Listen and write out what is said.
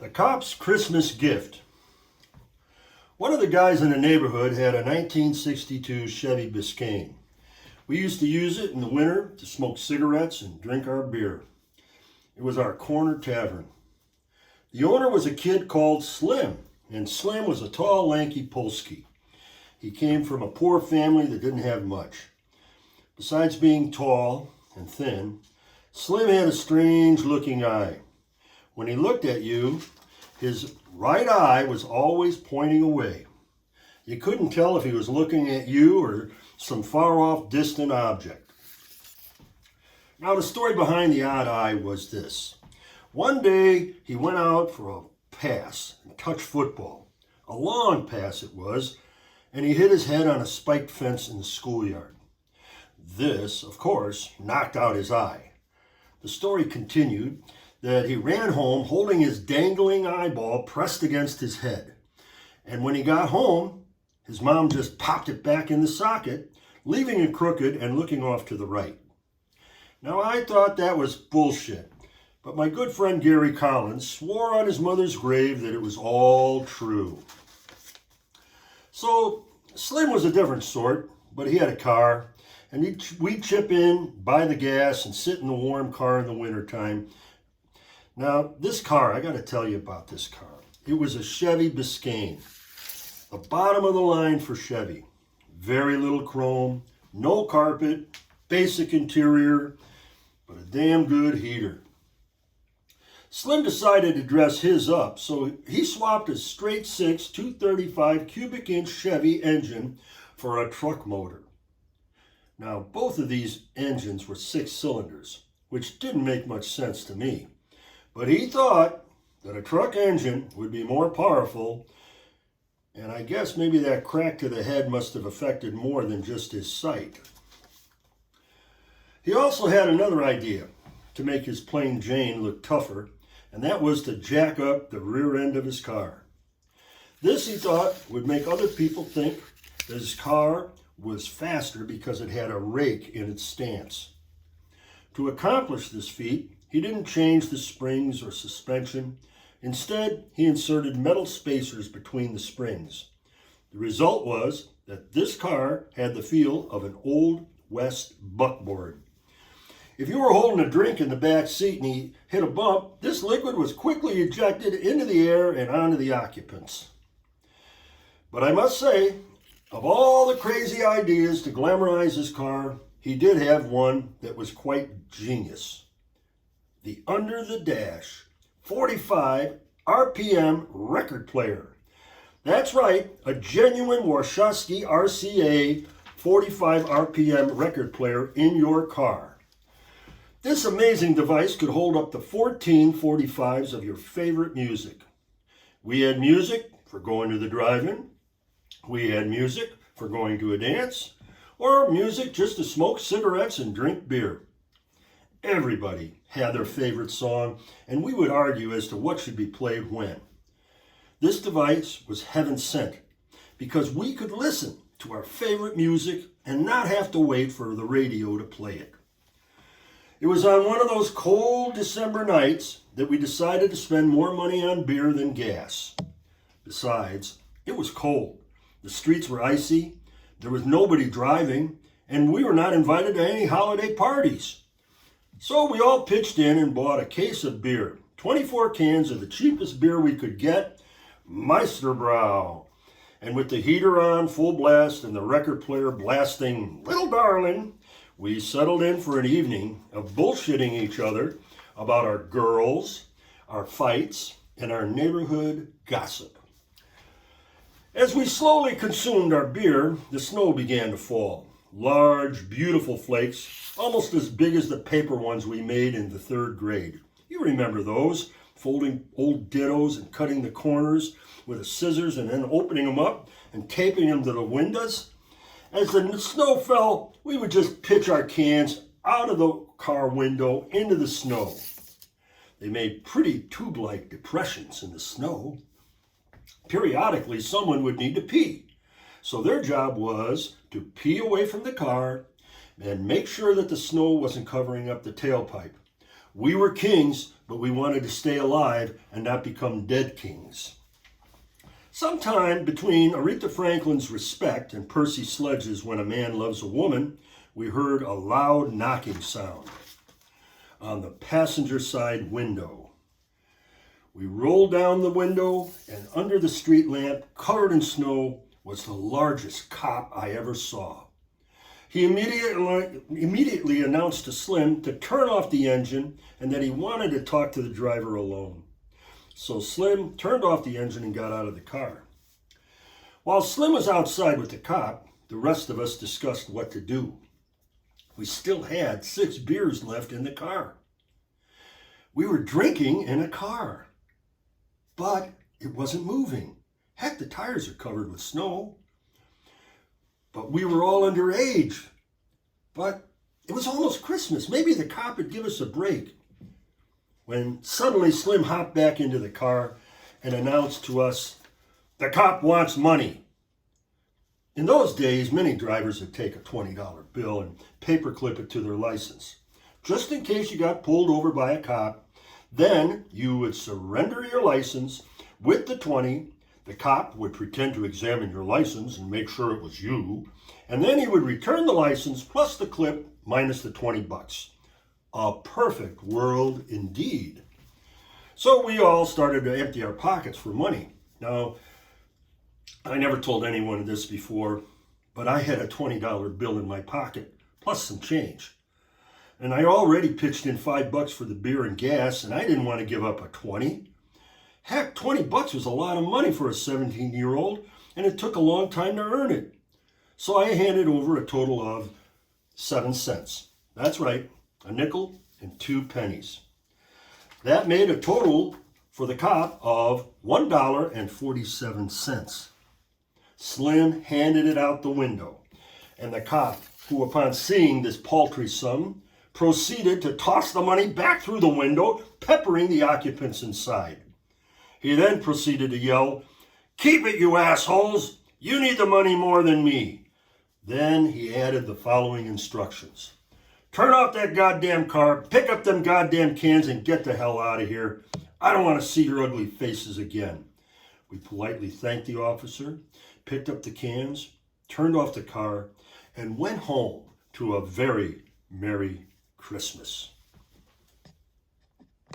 The cop's Christmas gift. One of the guys in the neighborhood had a 1962 Chevy Biscayne. We used to use it in the winter to smoke cigarettes and drink our beer. It was our corner tavern. The owner was a kid called Slim, and Slim was a tall, lanky Polski. He came from a poor family that didn't have much. Besides being tall and thin, Slim had a strange-looking eye. When he looked at you, his right eye was always pointing away. You couldn't tell if he was looking at you or some far-off distant object. Now, the story behind the odd eye was this. One day, he went out for a pass and touch football. A long pass it was, and he hit his head on a spiked fence in the schoolyard. This, of course, knocked out his eye. The story continued that he ran home holding his dangling eyeball pressed against his head. And when he got home, his mom just popped it back in the socket, leaving it crooked and looking off to the right. Now, I thought that was bullshit, but my good friend Gary Collins swore on his mother's grave that it was all true. So, Slim was a different sort, but he had a car, and we'd chip in, buy the gas, and sit in the warm car in the wintertime. Now, this car, I got to tell you about this car. It was a Chevy Biscayne, the bottom of the line for Chevy. Very little chrome, no carpet, basic interior, but a damn good heater. Slim decided to dress his up, so he swapped a straight six 235 cubic inch Chevy engine for a truck motor. Now, both of these engines were 6 cylinders, which didn't make much sense to me. But he thought that a truck engine would be more powerful, and I guess maybe that crack to the head must have affected more than just his sight. He also had another idea to make his plain Jane look tougher, and that was to jack up the rear end of his car. This, he thought, would make other people think that his car was faster because it had a rake in its stance. To accomplish this feat, he didn't change the springs or suspension. Instead, he inserted metal spacers between the springs. The result was that this car had the feel of an Old West buckboard. If you were holding a drink in the back seat and he hit a bump, this liquid was quickly ejected into the air and onto the occupants. But I must say, of all the crazy ideas to glamorize his car, he did have one that was quite genius. The Under the Dash 45 RPM record player. That's right, a genuine Warshawski RCA 45 RPM record player in your car. This amazing device could hold up to 14 45s of your favorite music. We had music for going to the drive-in. We had music for going to a dance, or music just to smoke cigarettes and drink beer. Everybody had their favorite song, and we would argue as to what should be played when. This device was heaven sent because we could listen to our favorite music and not have to wait for the radio to play it. It was on one of those cold December nights that we decided to spend more money on beer than gas. Besides, it was cold. The streets were icy, there was nobody driving, and we were not invited to any holiday parties. So we all pitched in and bought a case of beer, 24 cans of the cheapest beer we could get, Meisterbrau. And with the heater on full blast and the record player blasting Little Darling, we settled in for an evening of bullshitting each other about our girls, our fights, and our neighborhood gossip. As we slowly consumed our beer, the snow began to fall. Large, beautiful flakes, almost as big as the paper ones we made in the 3rd grade. You remember those, folding old dittos and cutting the corners with the scissors and then opening them up and taping them to the windows. As the snow fell, we would just pitch our cans out of the car window into the snow. They made pretty tube-like depressions in the snow. Periodically, someone would need to pee. So their job was to pee away from the car and make sure that the snow wasn't covering up the tailpipe. We were kings, but we wanted to stay alive and not become dead kings. Sometime between Aretha Franklin's Respect and Percy Sledge's When a Man Loves a Woman, we heard a loud knocking sound on the passenger side window. We rolled down the window, and under the street lamp, covered in snow, was the largest cop I ever saw. He immediately announced to Slim to turn off the engine and that he wanted to talk to the driver alone. So Slim turned off the engine and got out of the car. While Slim was outside with the cop, the rest of us discussed what to do. We still had 6 beers left in the car. We were drinking in a car, but it wasn't moving. Heck, the tires are covered with snow. But we were all underage. But it was almost Christmas. Maybe the cop would give us a break. When suddenly Slim hopped back into the car and announced to us, "The cop wants money." In those days, many drivers would take a $20 bill and paperclip it to their license. Just in case you got pulled over by a cop, then you would surrender your license with the 20. The cop would pretend to examine your license and make sure it was you, and then he would return the license plus the clip minus the $20. A perfect world indeed. So we all started to empty our pockets for money. Now, I never told anyone this before, but I had a $20 bill in my pocket plus some change. And I already pitched in $5 for the beer and gas, and I didn't want to give up a 20. Heck, $20 was a lot of money for a 17-year-old, and it took a long time to earn it. So I handed over a total of 7 cents. That's right, a nickel and 2 pennies. That made a total for the cop of $1.47. Slim handed it out the window, and the cop, who upon seeing this paltry sum, proceeded to toss the money back through the window, peppering the occupants inside. He then proceeded to yell, "Keep it, you assholes! You need the money more than me." Then he added the following instructions. "Turn off that goddamn car, pick up them goddamn cans, and get the hell out of here. I don't want to see your ugly faces again." We politely thanked the officer, picked up the cans, turned off the car, and went home to a very Merry Christmas.